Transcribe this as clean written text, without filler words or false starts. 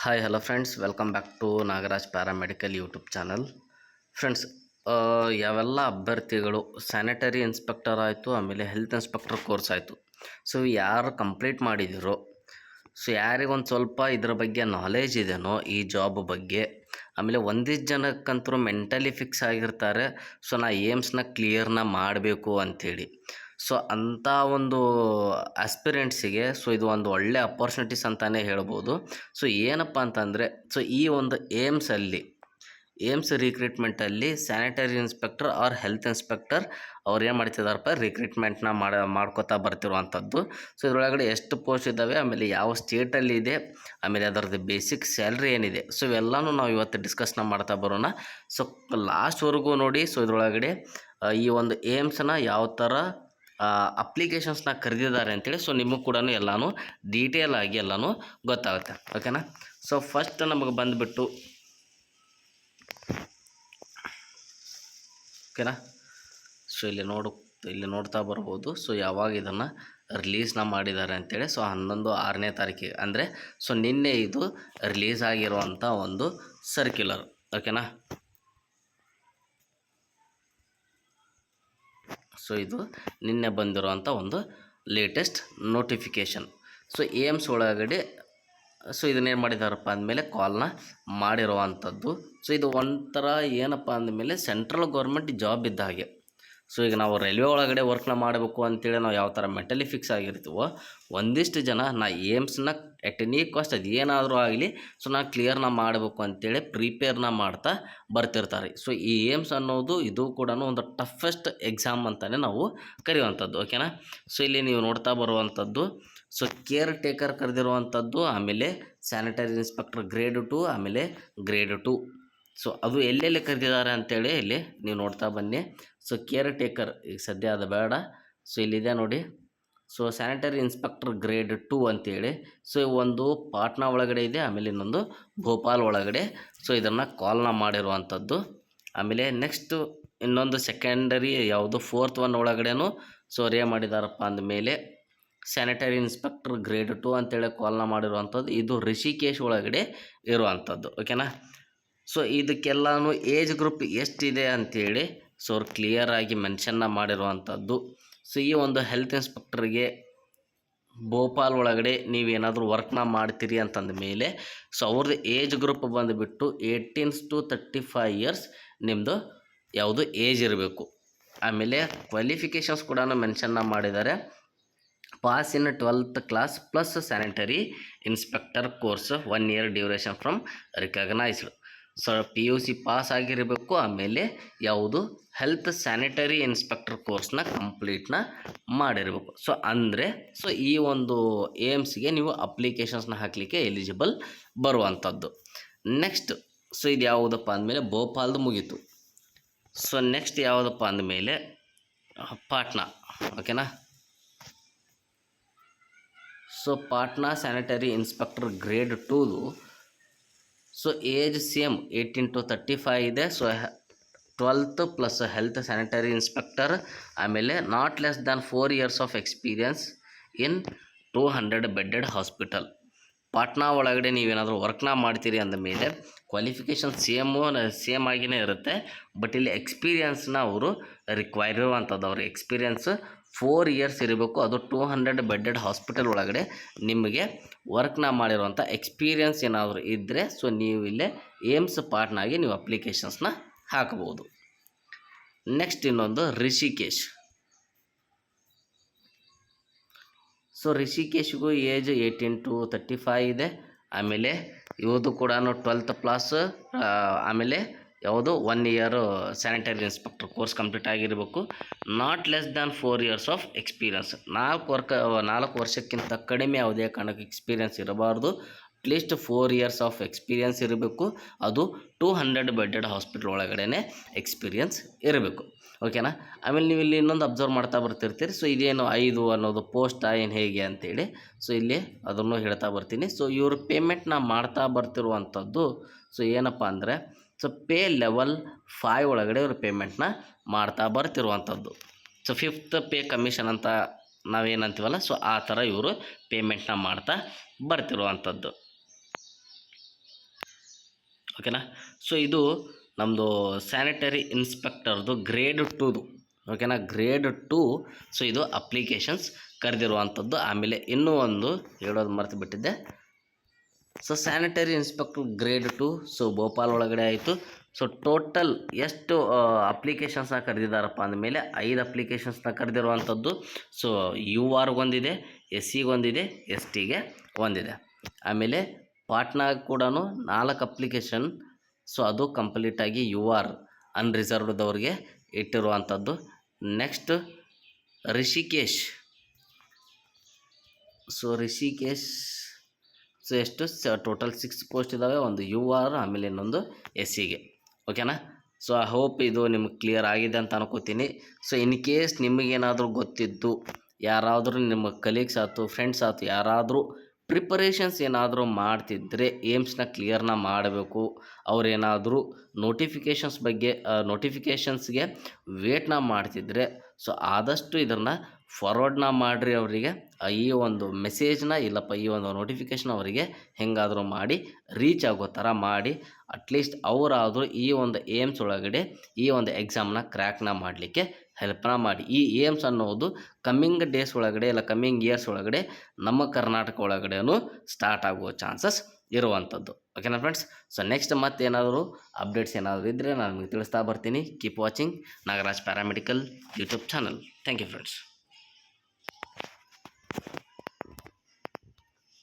Hi hello friends, welcome back to Nagaraj paramedical YouTube channel. Friends, ಯಾವೆಲ್ಲ ಅಭ್ಯರ್ಥಿಗಳು sanitary inspector ಆಯಿತು, ಆಮೇಲೆ ಹೆಲ್ತ್ ಇನ್ಸ್ಪೆಕ್ಟರ್ ಕೋರ್ಸ್ ಆಯಿತು, ಸೊ ಯಾರು ಕಂಪ್ಲೀಟ್ ಮಾಡಿದಿರೋ, ಸೊ ಯಾರಿಗೊಂದು ಸ್ವಲ್ಪ ಇದ್ರ ಬಗ್ಗೆ ನಾಲೆಜ್ ಇದೆಯೋ ಈ ಜಾಬ್ ಬಗ್ಗೆ, ಆಮೇಲೆ ಒಂದಿಷ್ಟು ಜನಕ್ಕಂತರೂ ಮೆಂಟಲಿ ಫಿಕ್ಸ್ ಆಗಿರ್ತಾರೆ, ಸೊ ನಾ ಏಮ್ಸ್ನ ಕ್ಲಿಯರ್ನ ಮಾಡಬೇಕು ಅಂಥೇಳಿ. ಸೊ ಅಂಥ ಒಂದು ಆಸ್ಪಿರೆಂಟ್ಸಿಗೆ ಸೊ ಇದು ಒಂದು ಒಳ್ಳೆ ಅಪಾರ್ಚುನಿಟೀಸ್ ಅಂತಲೇ ಹೇಳ್ಬೋದು. ಸೊ ಏನಪ್ಪ ಅಂತಂದರೆ, ಸೊ ಈ ಒಂದು ಏಮ್ಸ್ ರಿಕ್ರೂಟ್ಮೆಂಟಲ್ಲಿ sanitary inspector or health inspector ಅವ್ರು ಏನು ಮಾಡ್ತಿದ್ದಾರಪ್ಪ, ರಿಕ್ರೂಟ್ಮೆಂಟ್ನ ಮಾಡ್ಕೋತಾ ಬರ್ತಿರುವಂಥದ್ದು. ಸೊ ಇದರೊಳಗಡೆ ಎಷ್ಟು ಪೋಸ್ಟ್ ಇದ್ದಾವೆ, ಆಮೇಲೆ ಯಾವ ಸ್ಟೇಟಲ್ಲಿ ಇದೆ, ಆಮೇಲೆ ಅದರದ್ದು ಬೇಸಿಕ್ ಸ್ಯಾಲ್ರಿ ಏನಿದೆ, ಸೊ ಇವೆಲ್ಲನೂ ನಾವು ಇವತ್ತು ಡಿಸ್ಕಸ್ನ ಮಾಡ್ತಾ ಬರೋಣ. ಸೊ ಲಾಸ್ಟ್ವರೆಗೂ ನೋಡಿ. ಸೊ ಇದರೊಳಗಡೆ ಈ ಒಂದು ಏಮ್ಸ್ನ ಯಾವ ಥರ ಅಪ್ಲಿಕೇಶನ್ಸ್ನ ಕರೆದಿದ್ದಾರೆ ಅಂತೇಳಿ, ಸೊ ನಿಮಗೆ ಕೂಡ ಎಲ್ಲನೂ ಡೀಟೇಲ್ ಆಗಿ ಎಲ್ಲನೂ ಗೊತ್ತಾಗುತ್ತೆ. ಓಕೆನಾ. ಸೊ ಫಸ್ಟ್ ನಮಗೆ ಬಂದುಬಿಟ್ಟು, ಓಕೆನಾ, ಸೊ ಇಲ್ಲಿ ನೋಡ್ತಾ ಬರ್ಬೋದು. ಸೊ ಯಾವಾಗ ಇದನ್ನು ರಿಲೀಸ್ನ ಮಾಡಿದ್ದಾರೆ ಅಂತೇಳಿ, ಸೊ 11/6ನೇ ತಾರೀಕಿಗೆ, ಅಂದರೆ ಸೊ ನಿನ್ನೆ ಇದು ರಿಲೀಸ್ ಆಗಿರುವಂಥ ಒಂದು ಸರ್ಕ್ಯುಲರ್. ಓಕೆನಾ. ಸೊ ಇದು ನಿನ್ನೆ ಬಂದಿರುವಂಥ ಒಂದು ಲೇಟೆಸ್ಟ್ ನೋಟಿಫಿಕೇಷನ್. ಸೊ ಏಮ್ಸ್ ಒಳಗಡೆ ಸೊ ಇದನ್ನೇನು ಮಾಡಿದಾರಪ್ಪ ಅಂದಮೇಲೆ ಕಾಲ್ನ ಮಾಡಿರುವಂಥದ್ದು. ಸೊ ಇದು ಒಂಥರ ಏನಪ್ಪ ಅಂದಮೇಲೆ ಸೆಂಟ್ರಲ್ ಗೌರ್ಮೆಂಟ್ ಜಾಬ್ ಇದ್ದ ಹಾಗೆ. ಸೊ ಈಗ ನಾವು ರೈಲ್ವೆ ಒಳಗಡೆ ವರ್ಕ್ನ ಮಾಡಬೇಕು ಅಂತೇಳಿ ನಾವು ಯಾವ ಥರ ಮೆಂಟಲಿ ಫಿಕ್ಸ್ ಆಗಿರ್ತೀವೋ, ಒಂದಿಷ್ಟು ಜನ ನಾ ಏಮ್ಸ್ನ ಎಟ್ ಎನಿ ಕಾಸ್ಟ್ ಅದು ಏನಾದರೂ ಆಗಲಿ ಸೊ ನಾ ಕ್ಲಿಯರ್ನ ಮಾಡಬೇಕು ಅಂತೇಳಿ ಪ್ರಿಪೇರ್ನ ಮಾಡ್ತಾ ಬರ್ತಿರ್ತಾರೆ. ಸೊ ಈ ಏಮ್ಸ್ ಅನ್ನೋದು ಇದು ಕೂಡ ಒಂದು ಟಫೆಸ್ಟ್ ಎಕ್ಸಾಮ್ ಅಂತಲೇ ನಾವು ಕರೆಯುವಂಥದ್ದು. ಓಕೆನಾ. ಸೊ ಇಲ್ಲಿ ನೀವು ನೋಡ್ತಾ ಬರುವಂಥದ್ದು, ಸೊ ಕೇರ್ ಟೇಕರ್ ಕರೆದಿರುವಂಥದ್ದು, ಆಮೇಲೆ ಸ್ಯಾನಿಟರಿ ಇನ್ಸ್ಪೆಕ್ಟರ್ ಗ್ರೇಡ್ 2, ಆಮೇಲೆ ಗ್ರೇಡ್ 2. ಸೊ ಅದು ಎಲ್ಲೆಲ್ಲಿ ಕರೆದಿದ್ದಾರೆ ಅಂತೇಳಿ ಇಲ್ಲಿ ನೀವು ನೋಡ್ತಾ ಬನ್ನಿ. ಸೊ ಕೇರ್ ಟೇಕರ್ ಈಗ ಸದ್ಯ ಅದು ಬೇಡ. ಸೊ ಇಲ್ಲಿದೆ ನೋಡಿ. ಸೊ ಸ್ಯಾನಿಟರಿ ಇನ್ಸ್ಪೆಕ್ಟರ್ ಗ್ರೇಡ್ 2 ಅಂತೇಳಿ, ಸೊ ಒಂದು ಪಾಟ್ನಾ ಒಳಗಡೆ ಇದೆ, ಆಮೇಲೆ ಇನ್ನೊಂದು ಭೋಪಾಲ್ ಒಳಗಡೆ. ಸೊ ಇದನ್ನು ಕಾಲ್ನ ಮಾಡಿರುವಂಥದ್ದು. ಆಮೇಲೆ ನೆಕ್ಸ್ಟು ಇನ್ನೊಂದು ಸೆಕೆಂಡರಿ ಯಾವುದು 4th ಒನ್ ಒಳಗಡೆನೂ ಸೊ ಏನು ಮಾಡಿದಾರಪ್ಪ ಅಂದಮೇಲೆ ಸ್ಯಾನಿಟರಿ ಇನ್ಸ್ಪೆಕ್ಟರ್ ಗ್ರೇಡ್ 2 ಅಂತೇಳಿ ಕಾಲ್ನ ಮಾಡಿರುವಂಥದ್ದು. ಇದು ರಿಷಿಕೇಶ್ ಒಳಗಡೆ ಇರುವಂಥದ್ದು. ಓಕೆನಾ. ಸೊ ಇದಕ್ಕೆಲ್ಲನೂ ಏಜ್ ಗ್ರೂಪ್ ಎಷ್ಟಿದೆ ಅಂಥೇಳಿ ಸೊ ಅವ್ರು ಕ್ಲಿಯರಾಗಿ ಮೆನ್ಷನ್ನ ಮಾಡಿರುವಂಥದ್ದು. ಸೊ ಈ ಒಂದು ಹೆಲ್ತ್ ಇನ್ಸ್ಪೆಕ್ಟರ್ಗೆ ಭೋಪಾಲ್ ಒಳಗಡೆ ನೀವೇನಾದರೂ ವರ್ಕ್ನ ಮಾಡ್ತೀರಿ ಅಂತಂದ ಮೇಲೆ ಸೊ ಅವ್ರದ್ದು ಏಜ್ ಗ್ರೂಪ್ ಬಂದುಬಿಟ್ಟು 18 to 35 ಇಯರ್ಸ್ ನಿಮ್ಮದು ಯಾವುದು ಏಜ್ ಇರಬೇಕು. ಆಮೇಲೆ ಕ್ವಾಲಿಫಿಕೇಷನ್ಸ್ ಕೂಡ ಮೆನ್ಷನ್ನ ಮಾಡಿದ್ದಾರೆ. Pass in 12th class plus sanitary inspector course 1 year duration from recognised. So PUC pass ಆಗಿರಬೇಕು. ಆಮೇಲೆ ಯಾವುದು ಹೆಲ್ತ್ ಸ್ಯಾನಿಟರಿ ಇನ್ಸ್ಪೆಕ್ಟರ್ ಕೋರ್ಸ್ನ ಕಂಪ್ಲೀಟ್ನ ಮಾಡಿರಬೇಕು. ಸೊ ಅಂದರೆ ಸೊ ಈ ಒಂದು ಏಮ್ಸ್ಗೆ ನೀವು ಅಪ್ಲಿಕೇಶನ್ಸ್ನ ಹಾಕಲಿಕ್ಕೆ ಎಲಿಜಿಬಲ್ ಬರುವಂಥದ್ದು. ನೆಕ್ಸ್ಟ್ ಸೊ ಇದು ಯಾವುದಪ್ಪ ಅಂದಮೇಲೆ ಭೋಪಾಲ್ದು ಮುಗೀತು. ಸೊ ನೆಕ್ಸ್ಟ್ ಯಾವುದಪ್ಪ ಅಂದಮೇಲೆ ಪಾಟ್ನಾ. ಓಕೆನಾ. So Patna sanitary inspector grade 2ದು ಸೊ ಏಜ್ ಸೇಮ್ 18 to 35 ಇದೆ. So 12th plus health sanitary inspector, ಆಮೇಲೆ not less than 4 years of experience in 200 bedded hospital. Patna ಒಳಗಡೆ ನೀವೇನಾದರೂ ವರ್ಕ್ನ ಮಾಡ್ತೀರಿ ಅಂದಮೇಲೆ ಕ್ವಾಲಿಫಿಕೇಷನ್ ಸೇಮ್ ಆಗಿಯೇ ಇರುತ್ತೆ. ಬಟ್ ಇಲ್ಲಿ ಎಕ್ಸ್ಪೀರಿಯನ್ಸ್ನ ಅವರು ರಿಕ್ವೈರ್ ಇರುವಂಥದ್ದು. ಅವ್ರ ಎಕ್ಸ್ಪೀರಿಯನ್ಸ್ 4 years ಇರಬೇಕು. ಅದು 200 ಬೆಡ್ಡೆಡ್ ಹಾಸ್ಪಿಟಲ್ ಒಳಗಡೆ ನಿಮಗೆ ವರ್ಕ್ನ ಮಾಡಿರುವಂಥ ಎಕ್ಸ್ಪೀರಿಯನ್ಸ್ ಏನಾದರೂ ಇದ್ದರೆ ಸೊ ನೀವು ಇಲ್ಲೇ ಏಮ್ಸ್ ಪಾಟ್ನಾಗಿ ನೀವು ಅಪ್ಲಿಕೇಶನ್ಸ್ನ ಹಾಕಬಹುದು. ನೆಕ್ಸ್ಟ್ ಇನ್ನೊಂದು ರಿಷಿಕೇಶ್. ಸೊ ರಿಷಿಕೇಶ್ಗೂ ಏಜ್ 18 to 35 ಇದೆ. ಆಮೇಲೆ ಇವ್ರದ್ದು ಕೂಡ 12th ಪ್ಲಸ್ ಆಮೇಲೆ ಯಾವುದು 1 year sanitary inspector course complete ಆಗಿರಬೇಕು. Not less than 4 years of experience. 4 ವರ್ಷಕ್ಕಿಂತ ಕಡಿಮೆ ಯಾವುದೇ ಕಾರಣಕ್ಕೆ ಎಕ್ಸ್ಪೀರಿಯನ್ಸ್ ಇರಬಾರ್ದು. ಅಟ್ಲೀಸ್ಟ್ 4 years ಆಫ್ ಎಕ್ಸ್ಪೀರಿಯನ್ಸ್ ಇರಬೇಕು. ಅದು 200 ಬೆಡ್ಡೆಡ್ ಹಾಸ್ಪಿಟಲ್ ಒಳಗಡೆ ಎಕ್ಸ್ಪೀರಿಯನ್ಸ್ ಇರಬೇಕು. ಓಕೆನಾ. ಆಮೇಲೆ ನೀವು ಇಲ್ಲಿ ಇನ್ನೊಂದು ಅಬ್ಸರ್ವ್ ಮಾಡ್ತಾ ಬರ್ತಿರ್ತೀರಿ. ಸೊ ಇದೇನು 5 ಅನ್ನೋದು ಪೋಸ್ಟ್ ಏನು ಹೇಗೆ ಅಂತೇಳಿ ಸೊ ಇಲ್ಲಿ ಅದನ್ನು ಹೇಳ್ತಾ ಬರ್ತೀನಿ. ಸೊ ಇವರು ಪೇಮೆಂಟ್ನ ಮಾಡ್ತಾ ಬರ್ತಿರುವಂಥದ್ದು ಸೊ ಏನಪ್ಪ ಅಂದರೆ ಸೊ ಪೇ ಲೆವೆಲ್ 5 ಒಳಗಡೆ ಇವರು ಪೇಮೆಂಟ್ನ ಮಾಡ್ತಾ ಬರ್ತಿರುವಂಥದ್ದು. ಸೊ 5th ಪೇ ಕಮಿಷನ್ ಅಂತ ನಾವೇನಂತೀವಲ್ಲ, ಸೊ ಆ ಥರ ಇವರು ಪೇಮೆಂಟ್ನ ಮಾಡ್ತಾ ಬರ್ತಿರುವಂಥದ್ದು. ಓಕೆನಾ. ಸೊ ಇದು ನಮ್ಮದು ಸ್ಯಾನಿಟರಿ ಇನ್ಸ್ಪೆಕ್ಟರ್ದು ಗ್ರೇಡ್ 2ದು ಓಕೆನಾ, ಗ್ರೇಡ್ 2. ಸೊ ಇದು ಅಪ್ಲಿಕೇಶನ್ಸ್ ಕರೆದಿರುವಂಥದ್ದು. ಆಮೇಲೆ ಇನ್ನೂ ಒಂದು ಹೇಳೋದು ಮರೆತು ಬಿಟ್ಟಿದ್ದೆ. So sanitary inspector grade 2 so Bhopal ಒಳಗಡೆ ಆಯಿತು. ಸೊ ಟೋಟಲ್ ಎಷ್ಟು ಅಪ್ಲಿಕೇಶನ್ಸ್ನ ಕರೆದಿದ್ದಾರಪ್ಪ ಅಂದಮೇಲೆ 5 ಅಪ್ಲಿಕೇಶನ್ಸ್ನ ಕರೆದಿರುವಂಥದ್ದು. ಸೊ ಯು ಆರ್ಗೊಂದಿದೆ, ಎಸ್ ಸಿಗೊಂದಿದೆ, ಎಸ್ ಟಿಗೆ ಒಂದಿದೆ. ಆಮೇಲೆ ಪಾಟ್ನಾಗ ಕೂಡ 4 ಅಪ್ಲಿಕೇಶನ್. ಸೊ ಅದು ಕಂಪ್ಲೀಟಾಗಿ ಯು ಆರ್ ಅನ್ರಿಸರ್ವ್ಡ್ದವ್ರಿಗೆ ಇಟ್ಟಿರುವಂಥದ್ದು. ನೆಕ್ಸ್ಟ್ ರಿಷಿಕೇಶ್. ಸೊ ಸೊ ಎಷ್ಟು ಟೋಟಲ್ 6 ಪೋಸ್ಟ್ ಇದ್ದಾವೆ, ಒಂದು ಯು ಆರ್ ಆಮೇಲೆ ಇನ್ನೊಂದು ಎಸ್ ಸಿಗೆ. ಓಕೆನಾ. ಸೊ ಐ ಹೋಪ್ ಇದು ನಿಮ್ಗೆ ಕ್ಲಿಯರ್ ಆಗಿದೆ ಅಂತ ಅನ್ಕೋತೀನಿ. ಸೊ ಇನ್ ಕೇಸ್ ನಿಮಗೇನಾದರೂ ಗೊತ್ತಿದ್ದು ಯಾರಾದರೂ ನಿಮ್ಮ ಕಲೀಗ್ಸ್ ಆಯ್ತು, ಫ್ರೆಂಡ್ಸ್ ಆಯ್ತು, ಯಾರಾದರೂ ಪ್ರಿಪರೇಷನ್ಸ್ ಏನಾದರೂ ಮಾಡ್ತಿದ್ದರೆ ಏಮ್ಸ್ನ ಕ್ಲಿಯರ್ನ ಮಾಡಬೇಕು, ಅವರೇನಾದರೂ ನೋಟಿಫಿಕೇಷನ್ಸ್ಗೆ ವೇಟ್ನ ಮಾಡ್ತಿದ್ರೆ ಸೊ ಆದಷ್ಟು ಇದನ್ನು ಫಾರ್ವರ್ಡ್ನ ಮಾಡಿರಿ ಅವರಿಗೆ. ಈ ಒಂದು ಮೆಸೇಜ್ನ ಇಲ್ಲಪ್ಪ ಈ ಒಂದು ನೋಟಿಫಿಕೇಷನ್ ಅವರಿಗೆ ಹೆಂಗಾದರೂ ಮಾಡಿ ರೀಚ್ ಆಗೋ ಥರ ಮಾಡಿ, ಅಟ್ಲೀಸ್ಟ್ ಅವರಾದರೂ ಈ ಒಂದು ಏಮ್ಸ್ ಒಳಗಡೆ ಈ ಒಂದು ಎಕ್ಸಾಮ್ನ ಕ್ರ್ಯಾಕ್ನ ಮಾಡಲಿಕ್ಕೆ ಹೆಲ್ಪ್ನ ಮಾಡಿ. ಈ ಏಮ್ಸ್ ಅನ್ನೋದು ಕಮ್ಮಿಂಗ್ ಡೇಸ್ ಒಳಗಡೆ ಇಲ್ಲ ಕಮ್ಮಿಂಗ್ ಇಯರ್ಸ್ ಒಳಗಡೆ ನಮ್ಮ ಕರ್ನಾಟಕ ಒಳಗಡೆನೂ ಸ್ಟಾರ್ಟ್ ಆಗುವ ಚಾನ್ಸಸ್ ಇರುವಂಥದ್ದು. ಓಕೆನಾ ಫ್ರೆಂಡ್ಸ್. ಸೊ ನೆಕ್ಸ್ಟ್ ಮತ್ತೇನಾದರೂ ಅಪ್ಡೇಟ್ಸ್ ಏನಾದರೂ ಇದ್ದರೆ ನಾನು ನಿಮಗೆ ತಿಳಿಸ್ತಾ ಬರ್ತೀನಿ. Keep watching Nagaraj paramedical YouTube channel. Thank you friends.